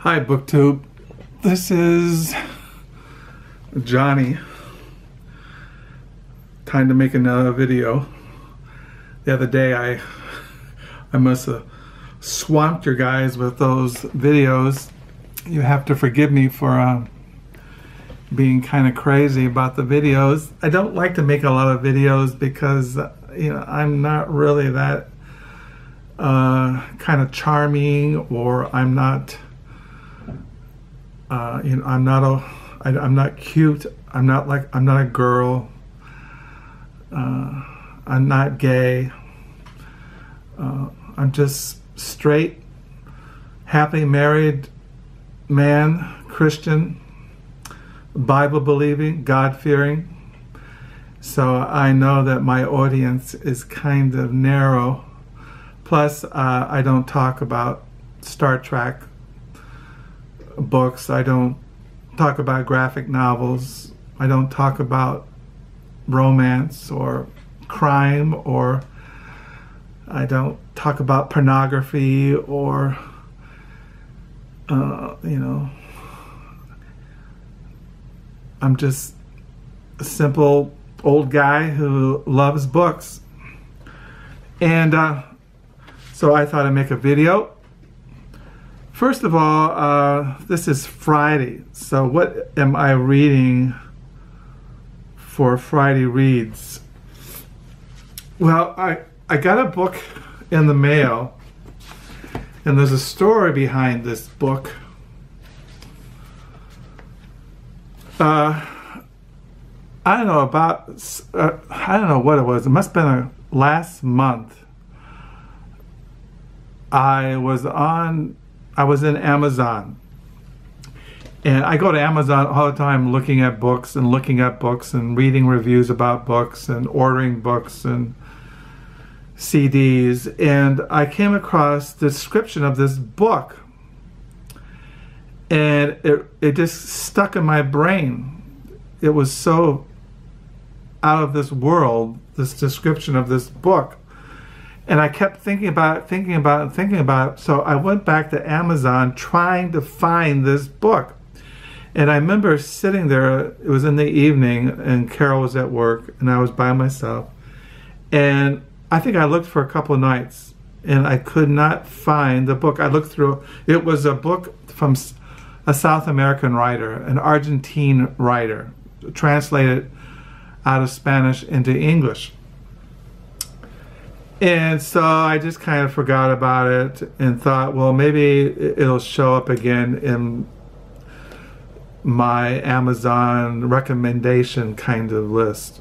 Hi BookTube, this is Johnny. Time to make another video. The other day I must have swamped your guys with those videos. You have to forgive me for being kind of crazy about the videos. I don't like to make a lot of videos because I'm not really that kind of charming, or I'm not I'm not cute. I'm not a girl. I'm not gay. I'm just straight, happily married man, Christian, Bible believing, God fearing. So I know that my audience is kind of narrow. Plus, I don't talk about Star Trek books. I don't talk about graphic novels. I don't talk about romance or crime, or I don't talk about pornography, or I'm just a simple old guy who loves books. And so I thought I'd make a video. First of all, this is Friday, so what am I reading for Friday Reads? Well, I got a book in the mail, and there's a story behind this book. I don't know what it was. It must have been last month. I was in Amazon, and I go to Amazon all the time looking at books and reading reviews about books and ordering books and CDs, and I came across the description of this book, and it just stuck in my brain. It was so out of this world, this description of this book. And I kept thinking about it. So I went back to Amazon trying to find this book. And I remember sitting there, it was in the evening, and Carol was at work, and I was by myself. And I think I looked for a couple of nights, and I could not find the book. I looked through, it was a book from a South American writer, an Argentine writer, translated out of Spanish into English. And so I just kind of forgot about it and thought, well, maybe it'll show up again in my Amazon recommendation kind of list.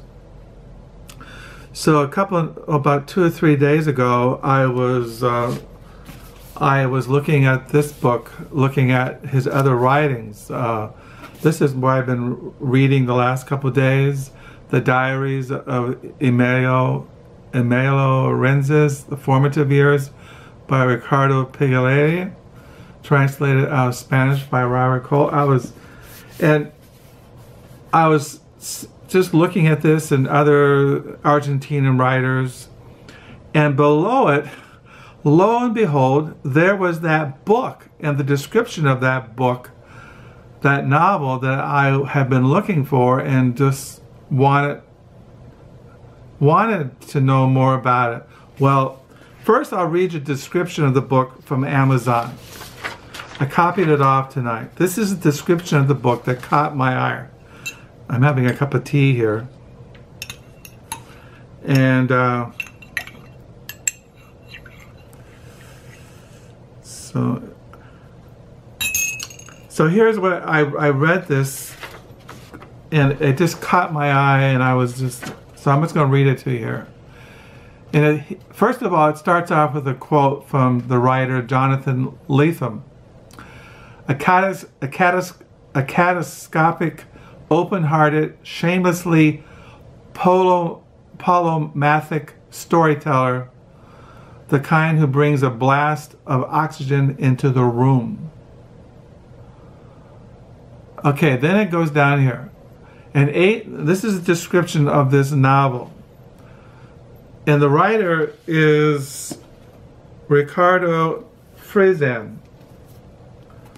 So about 2 or 3 days ago, I was looking at this book, looking at his other writings. This is what I've been reading the last couple of days, the Diaries of Emilio Renzi, The Formative Years by Ricardo Piglia, translated out of Spanish by Croll. I was just looking at this and other Argentinian writers, and below it, lo and behold, there was that book and the description of that book, that novel that I have been looking for and just wanted to know more about it. Well, first I'll read you a description of the book from Amazon. I copied it off tonight. This is a description of the book that caught my eye. I'm having a cup of tea here. And so here's what I read this, and it just caught my eye, and so I'm just going to read it to you here. And first of all, it starts off with a quote from the writer Jonathan Lethem. A catastrophic, open-hearted, shamelessly polymathic storyteller, the kind who brings a blast of oxygen into the room. Okay, then it goes down here. And this is a description of this novel. And the writer is Ricardo Fresan.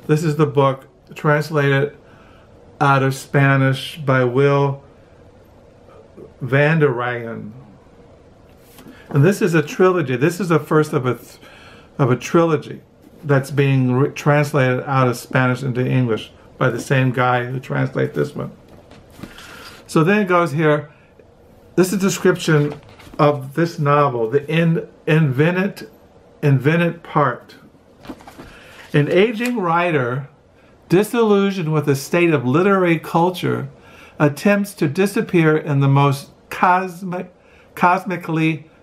This is the book translated out of Spanish by Will Vanderhyden. And this is a trilogy. This is the first of a trilogy that's being translated out of Spanish into English by the same guy who translates this one. So then it goes here. This is a description of this novel, the invented part. An aging writer, disillusioned with the state of literary culture, attempts to disappear in the most cosmically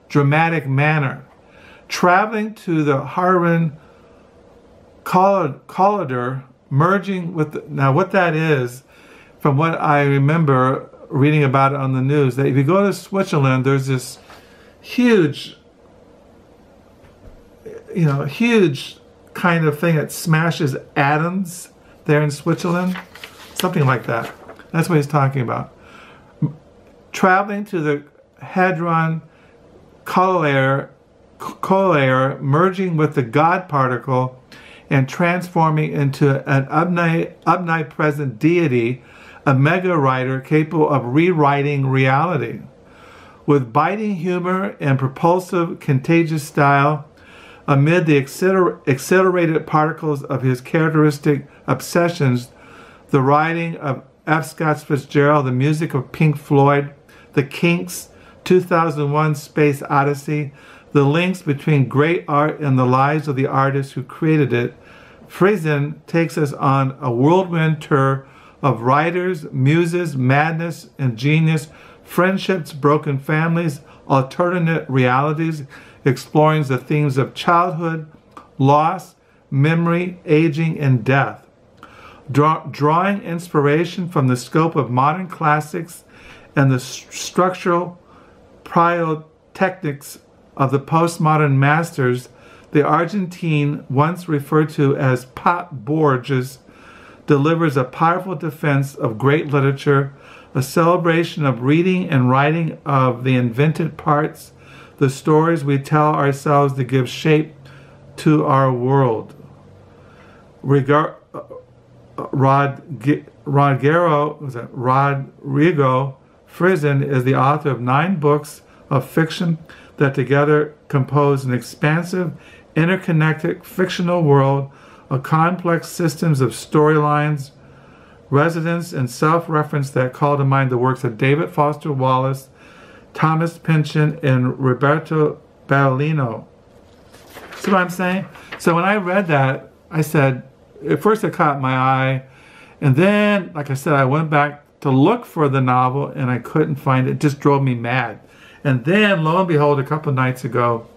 dramatic manner, traveling to the Harran Collider, merging with now what that is, from what I remember reading about it on the news, that if you go to Switzerland, there's this huge, huge kind of thing that smashes atoms there in Switzerland, something like that. That's what he's talking about. Traveling to the Hadron Collider, merging with the God particle and transforming into an omnipresent deity, a mega writer capable of rewriting reality. With biting humor and propulsive, contagious style, amid the accelerated particles of his characteristic obsessions, the writing of F. Scott Fitzgerald, the music of Pink Floyd, the Kinks, 2001 Space Odyssey, the links between great art and the lives of the artists who created it, Fresan takes us on a whirlwind tour of writers, muses, madness, and genius, friendships, broken families, alternate realities, exploring the themes of childhood, loss, memory, aging, and death. Drawing inspiration from the scope of modern classics and the structural pyrotechnics of the postmodern masters, the Argentine, once referred to as Pop Borges, delivers a powerful defense of great literature, a celebration of reading and writing of the invented parts, the stories we tell ourselves to give shape to our world. Rodrigo Fresan is the author of 9 books of fiction that together compose an expansive, interconnected fictional world of complex systems of storylines, resonance, and self-reference that call to mind the works of David Foster Wallace, Thomas Pynchon, and Roberto Bellino. See what I'm saying? So when I read that, I said, at first it caught my eye, and then, like I said, I went back to look for the novel, and I couldn't find it. It just drove me mad. And then, lo and behold, a couple of nights ago,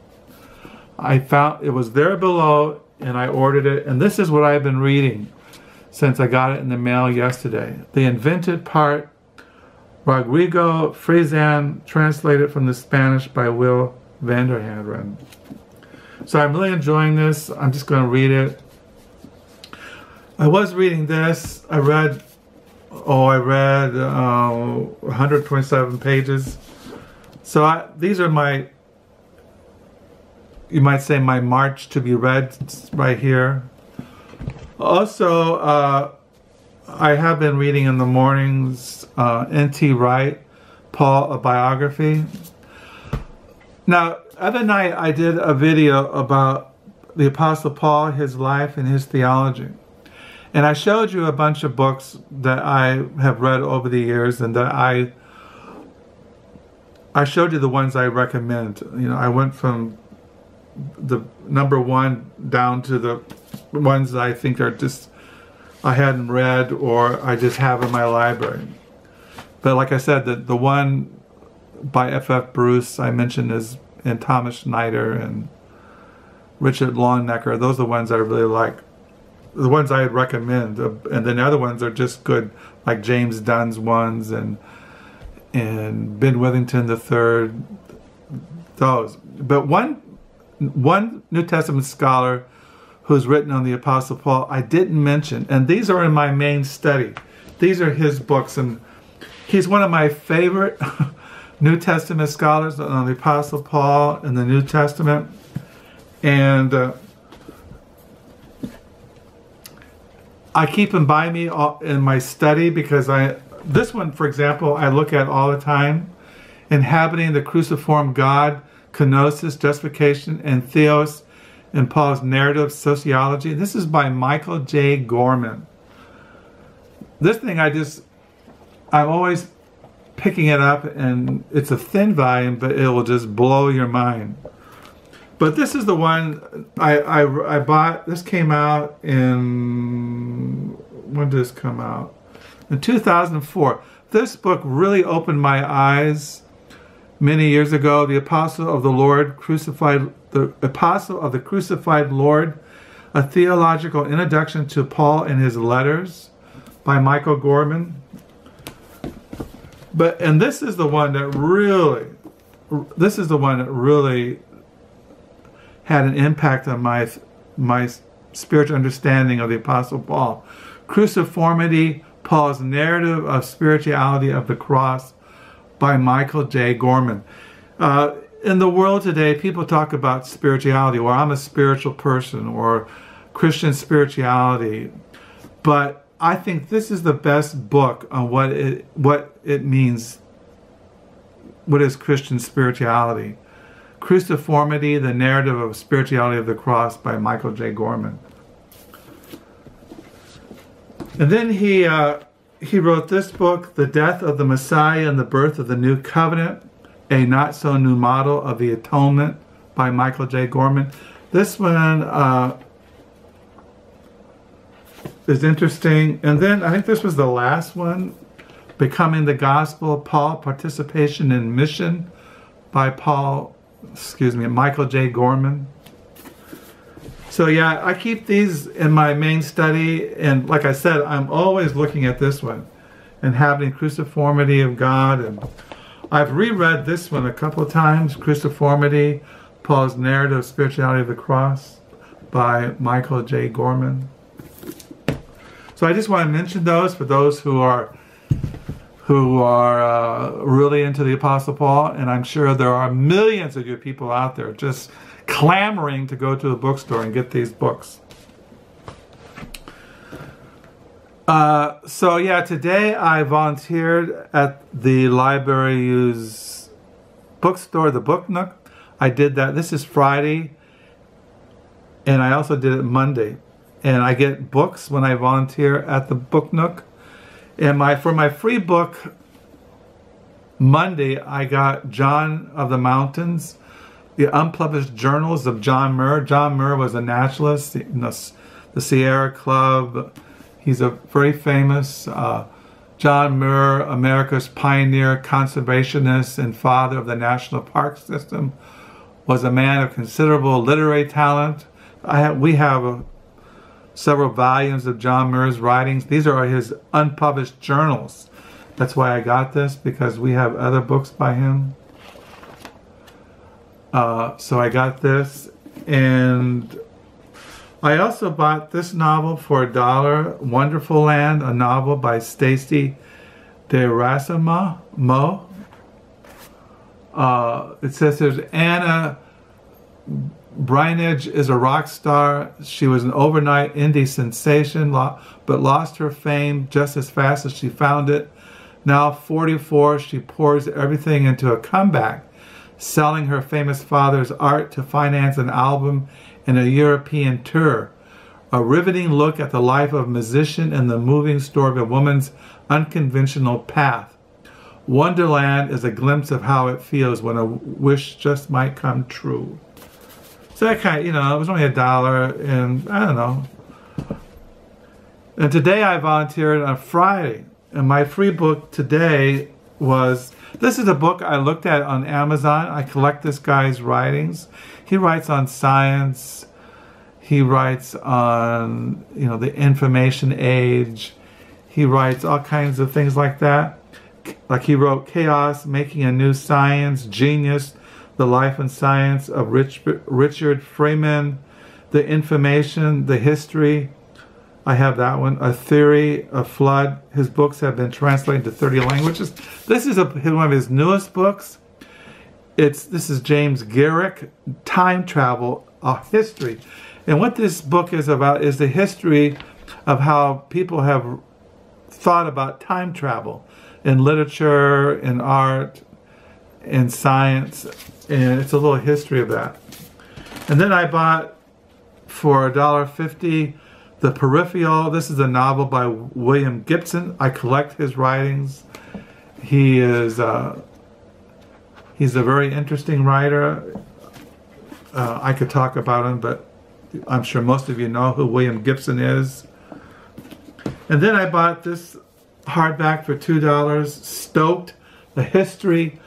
I found it was there below, and I ordered it, and this is what I've been reading since I got it in the mail yesterday. The Invented Part, Rodrigo Fresan, translated from the Spanish by Will Vanderhyden. So I'm really enjoying this. I'm just going to read it. I was reading this. I read 127 pages. So these are my, you might say, my March to be read right here. Also, I have been reading in the mornings N.T. Wright, Paul, a biography. Now, other night I did a video about the Apostle Paul, his life, and his theology. And I showed you a bunch of books that I have read over the years, and that I showed you the ones I recommend. You know, I went from the #1 down to the ones that I think are just, I hadn't read or I just have in my library. But like I said, the one by F.F. Bruce I mentioned is, and Thomas Schneider and Richard Longnecker. Those are the ones I really like. The ones I recommend. And then the other ones are just good, like James Dunn's ones and Ben Withington III. Those. But one New Testament scholar who's written on the Apostle Paul I didn't mention, and these are in my main study. These are his books, and he's one of my favorite New Testament scholars on the Apostle Paul and the New Testament. And I keep them by me in my study because this one, for example, I look at all the time. Inhabiting the Cruciform God, Kenosis, Justification, and Theosis in Paul's Narrative Sociology. This is by Michael J. Gorman. This thing I'm always picking it up, and it's a thin volume, but it will just blow your mind. But this is the one I bought. This came out in, when did this come out? In 2004. This book really opened my eyes many years ago. The Apostle of the Lord Crucified, the Apostle of the Crucified Lord, a Theological Introduction to Paul and His Letters by Michael Gorman. And this is the one that really had an impact on my spiritual understanding of the Apostle Paul. Cruciformity, Paul's Narrative of Spirituality of the Cross by Michael J. Gorman. In the world today, people talk about spirituality, or I'm a spiritual person, or Christian spirituality. But I think this is the best book on what it means, what is Christian spirituality. Cruciformity, the Narrative of Spirituality of the Cross by Michael J. Gorman. And then he wrote this book, The Death of the Messiah and the Birth of the New Covenant, a not-so-new model of the Atonement by Michael J. Gorman. This one is interesting. And then I think this was the last one, Becoming the Gospel, Paul, Participation in Mission by Michael J. Gorman. So yeah, I keep these in my main study, and like I said, I'm always looking at this one, Inhabiting Cruciformity of God, and I've reread this one a couple of times, Cruciformity, Paul's Narrative of Spirituality of the Cross by Michael J. Gorman. So I just want to mention those for those who are really into the Apostle Paul, and I'm sure there are millions of you people out there just clamoring to go to the bookstore and get these books. So yeah, today I volunteered at the library's bookstore, the Book Nook. I did that. This is Friday, and I also did it Monday. And I get books when I volunteer at the Book Nook. And for my free book Monday, I got John of the Mountains, the unpublished journals of John Muir. John Muir was a naturalist in the Sierra Club. He's a very famous John Muir, America's pioneer, conservationist, and father of the national park system, was a man of considerable literary talent. We have several volumes of John Muir's writings. These are his unpublished journals. That's why I got this, because we have other books by him. So I got this, and I also bought this novel for $1, Wonderful Land, a novel by Stacy DeRasimo. It says there's Anna Brainage is a rock star. She was an overnight indie sensation, but lost her fame just as fast as she found it. Now 44, she pours everything into a comeback, selling her famous father's art to finance an album and a European tour. A riveting look at the life of a musician and the moving story of a woman's unconventional path. Wonderland is a glimpse of how it feels when a wish just might come true. So that kind of, it was only $1, and I don't know. And today I volunteered on Friday, and my free book today was, this is a book I looked at on Amazon. I collect this guy's writings. He writes on science. He writes on, the information age. He writes all kinds of things like that. Like he wrote Chaos, Making a New Science, Genius, The Life and Science of Richard Freeman, The Information, The History. I have that one. A Theory of Flood. His books have been translated to 30 languages. This is one of his newest books. This is James Garrick, Time Travel, a History. And what this book is about is the history of how people have thought about time travel in literature, in art, in science, and it's a little history of that. And then I bought for $1.50 The Peripheral. This is a novel by William Gibson. I collect his writings. He is he's a very interesting writer. I could talk about him, but I'm sure most of you know who William Gibson is. And then I bought this hardback for $2, Stoked, The History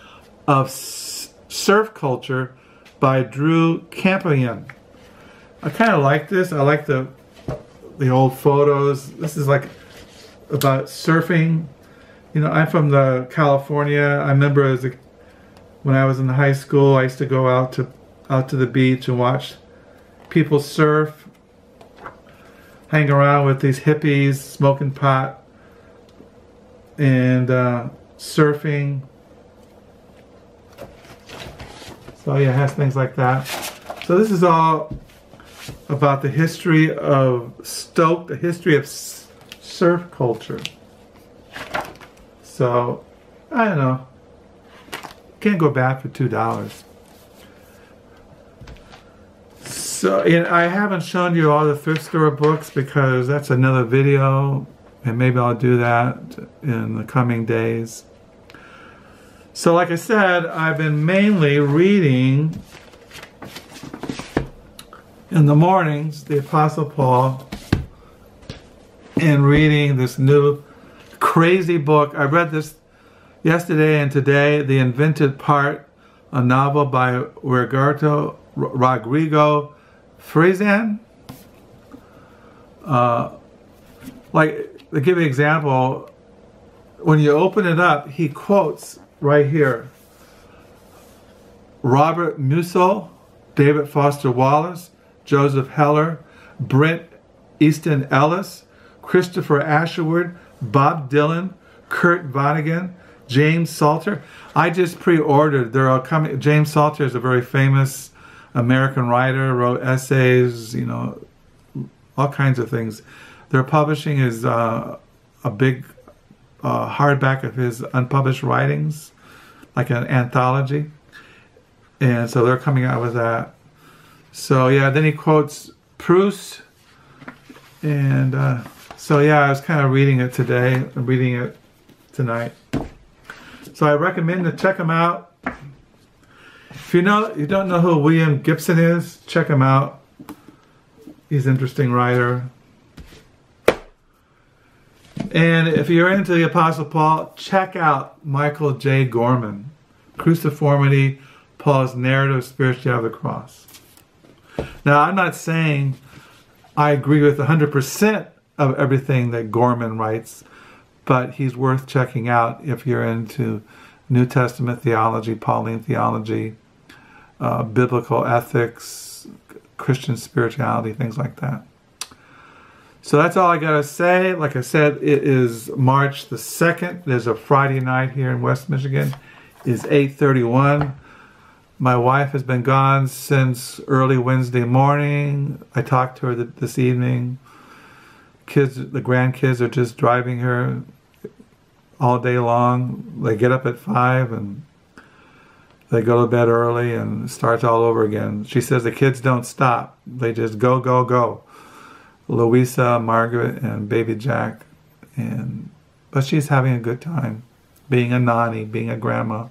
of Surf Culture by Drew Campion. I kind of like this. I like the old photos. This is like about surfing. You know, I'm from California. I remember when I was in high school, I used to go out to the beach and watch people surf, hang around with these hippies, smoking pot, and surfing. So yeah, it has things like that. So this is all about the history of Stoke, the history of surf culture. So, I don't know. Can't go bad for $2. So, I haven't shown you all the thrift store books because that's another video, and maybe I'll do that in the coming days. So, like I said, I've been mainly reading in the mornings the Apostle Paul and reading this new crazy book. I read this yesterday and today, The Invented Part, a novel by Rodrigo Fresan. Like, to give you an example, when you open it up, he quotes right here Robert Musil, David Foster Wallace, Joseph Heller, Brent Easton Ellis, Christopher Asherwood, Bob Dylan, Kurt Vonnegut, James Salter. I just pre-ordered. They're all coming. James Salter is a very famous American writer, wrote essays, you know, all kinds of things. They're publishing his a big hardback of his unpublished writings, like an anthology. And so they're coming out with that. So yeah, then he quotes Proust. And so yeah, I was kind of reading it today. I'm reading it tonight. So I recommend to check him out. If you don't know who William Gibson is, check him out. He's an interesting writer. And if you're into the Apostle Paul, check out Michael J. Gorman, Cruciformity, Paul's Narrative Spirituality of the Cross. Now, I'm not saying I agree with 100% of everything that Gorman writes, but he's worth checking out if you're into New Testament theology, Pauline theology, biblical ethics, Christian spirituality, things like that. So that's all I got to say. Like I said, it is March the 2nd. There's a Friday night here in West Michigan. It's 8:31. My wife has been gone since early Wednesday morning. I talked to her this evening. The grandkids are just driving her all day long. They get up at 5 and they go to bed early and it starts all over again. She says the kids don't stop. They just go, go, go. Louisa, Margaret, and baby Jack. But she's having a good time being a nanny, being a grandma.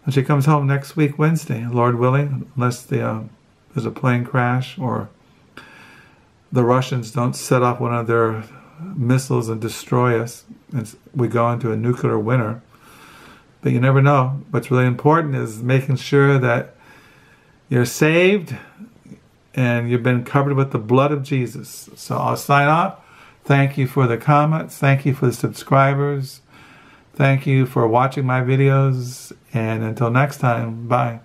And she comes home next week, Wednesday, Lord willing, unless there's a plane crash or the Russians don't set off one of their missiles and destroy us, and we go into a nuclear winter. But you never know. What's really important is making sure that you're saved and you've been covered with the blood of Jesus. So I'll sign off. Thank you for the comments. Thank you for the subscribers. Thank you for watching my videos. And until next time, bye.